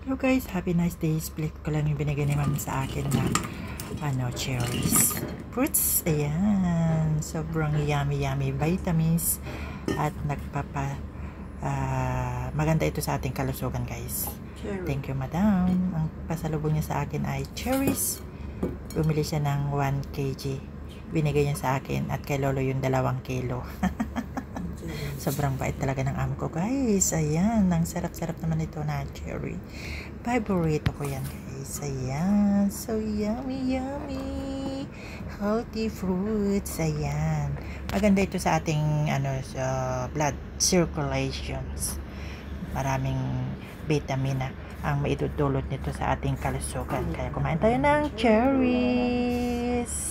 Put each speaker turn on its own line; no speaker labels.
Hello guys, happy nice day. Split ko lang yung binigay ni mami sa akin na cherries. Fruits, ayan. Sobrang yummy vitamins at maganda ito sa ating kalusugan guys. Thank you madam. Ang pasalubong niya sa akin ay cherries. Bumili siya ng 1 kg. Binigay niya sa akin at kay lolo yung 2 kilo. Sobrang bait talaga ng amo ko guys. Ayan, ang sarap-sarap naman ito na cherry. Favorite ko yan guys. Ayan, so yummy. Healthy fruits. Ayan. Maganda ito sa ating sa blood circulations. Maraming vitamina ang maidudulot nito sa ating kalusugan. Kaya kumain tayo ng cherries.